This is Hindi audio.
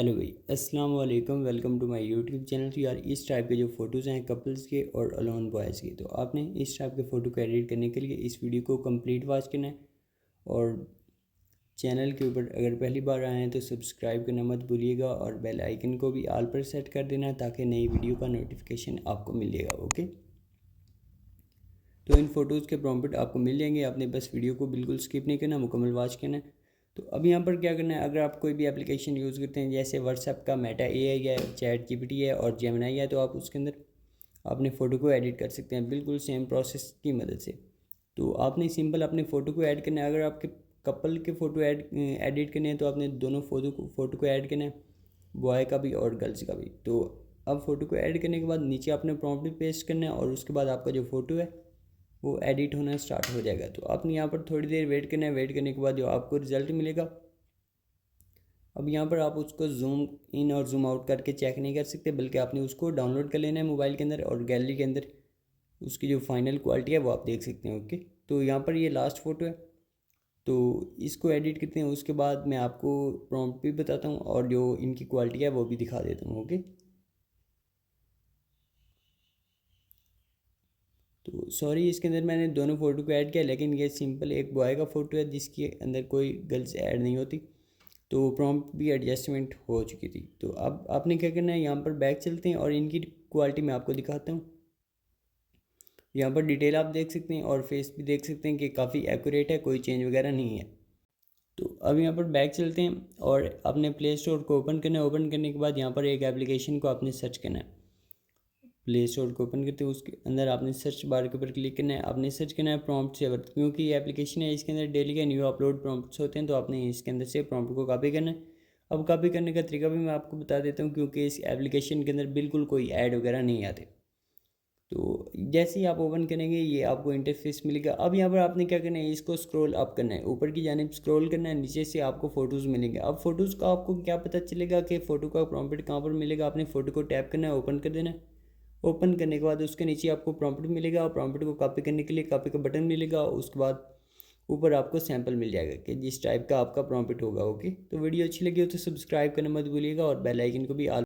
हेलो भाई, अस्सलाम वालेकुम। Welcome to my YouTube channel. तो यार, इस टाइप के जो फ़ोटोज़ हैं कपल्स के और अलोन बॉयज़ के, तो आपने इस टाइप के फ़ोटो को एडिट करने के लिए इस वीडियो को कंप्लीट वॉच करना है। और चैनल के ऊपर अगर पहली बार आए हैं तो सब्सक्राइब करना मत भूलिएगा और बेल आइकन को भी ऑल पर सेट कर देना ताकि नई वीडियो का नोटिफिकेशन आपको मिलेगा। ओके, तो इन फ़ोटोज़ के प्रॉम्प्ट आपको मिल जाएंगे। आपने बस वीडियो को बिल्कुल स्किप नहीं करना, मुकम्मल वॉच करना है। तो अब यहाँ पर क्या करना है, अगर आप कोई भी एप्लीकेशन यूज़ करते हैं जैसे व्हाट्सएप का मेटा एआई है, चैट जीपीटी है और जेमिनी है, तो आप उसके अंदर अपने फ़ोटो को एडिट कर सकते हैं बिल्कुल सेम प्रोसेस की मदद से। तो आपने सिंपल अपने फ़ोटो को ऐड करना है। अगर आपके कपल के फ़ोटो एडिट करने हैं तो आपने दोनों फ़ोटो को ऐड करना है, बॉय का भी और गर्ल्स का भी। तो अब फ़ोटो को ऐड करने के बाद नीचे आपने प्रॉम्प्ट भी पेस्ट करना है और उसके बाद आपका जो फ़ोटो है वो एडिट होना स्टार्ट हो जाएगा। तो आपने यहाँ पर थोड़ी देर वेट करना है। वेट करने के बाद जो आपको रिज़ल्ट मिलेगा, अब यहाँ पर आप उसको जूम इन और जूम आउट करके चेक नहीं कर सकते, बल्कि आपने उसको डाउनलोड कर लेना है मोबाइल के अंदर और गैलरी के अंदर उसकी जो फाइनल क्वालिटी है वो आप देख सकते हैं। ओके, तो यहाँ पर ये लास्ट फ़ोटो है, तो इसको एडिट करते हैं। उसके बाद मैं आपको प्रॉम्प्ट भी बताता हूँ और जो इनकी क्वालिटी है वो भी दिखा देता हूँ। ओके, तो सॉरी, इसके अंदर मैंने दोनों फ़ोटो को ऐड किया, लेकिन ये सिंपल एक बॉय का फ़ोटो है जिसके अंदर कोई गर्ल्स ऐड नहीं होती, तो प्रॉम्प्ट भी एडजस्टमेंट हो चुकी थी। तो अब आपने क्या करना है, यहाँ पर बैक चलते हैं और इनकी क्वालिटी मैं आपको दिखाता हूँ। यहाँ पर डिटेल आप देख सकते हैं और फेस भी देख सकते हैं कि काफ़ी एक्यूरेट है, कोई चेंज वगैरह नहीं है। तो अब यहाँ पर बैक चलते हैं और अपने प्ले स्टोर को ओपन करना है। ओपन करने के बाद यहाँ पर एक एप्लीकेशन को आपने सर्च करना है। प्ले स्टोर को ओपन करते हैं, उसके अंदर आपने सर्च बार के ऊपर क्लिक करना है। आपने सर्च करना है प्रॉम्प्ट सेवर, क्योंकि ये एप्लीकेशन है इसके अंदर डेली के न्यू अपलोड प्रॉम्प्ट्स होते हैं, तो आपने इसके अंदर से प्रॉम्प्ट को कॉपी करना है। अब कॉपी करने का तरीका भी मैं आपको बता देता हूँ, क्योंकि इस एप्लीकेशन के अंदर बिल्कुल कोई ऐड वगैरह नहीं आते। तो जैसे ही आप ओपन करेंगे ये आपको इंटरफेस मिलेगा। अब यहाँ पर आपने क्या करना है, इसको स्क्रॉल अप करना है, ऊपर की जानिब स्क्रॉल करना है, नीचे से आपको फ़ोटोज़ मिलेंगे। अब फ़ोटोज़ का आपको क्या पता चलेगा कि फ़ोटो का प्रॉम्प्ट कहाँ पर मिलेगा। आपने फ़ोटो को टैप करना है, ओपन कर देना है। ओपन करने के बाद उसके नीचे आपको प्रॉम्प्ट मिलेगा और प्रॉम्प्ट को कॉपी करने के लिए कॉपी का बटन मिलेगा। उसके बाद ऊपर आपको सैंपल मिल जाएगा कि जिस टाइप का आपका प्रॉम्प्ट होगा। ओके, तो वीडियो अच्छी लगी हो तो सब्सक्राइब करना मत भूलिएगा और बेल आइकन को भी